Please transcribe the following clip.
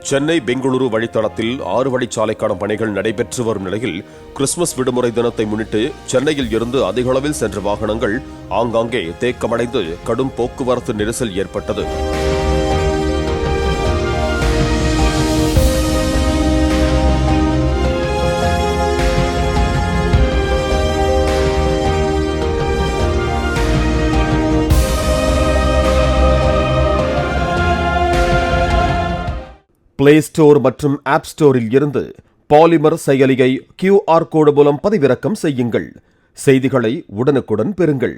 சென்னை பெங்களூரு வழித்தடத்தில் 6 வழிச்சாலைக்கான பணிகள் நடைபெற்று வரும் நிலையில் கிறிஸ்துமஸ் விடுமுறை தினத்தை முன்னிட்டு சென்னையில் இருந்து அதிக அளவில் சென்ற வாகனங்கள் ஆங்காங்கே தேக்கமடைந்து கடும் போக்குவரத்து நெரிசல் ஏற்பட்டது. பிளே ஸ்டோர் மற்றும் ஆப் ஸ்டோரில் இருந்து பாலிமர் செயலியை QR கோடு மூலம் பதிவிறக்கம் செய்யுங்கள். செய்திகளை உடனுக்குடன் பெறுங்கள்.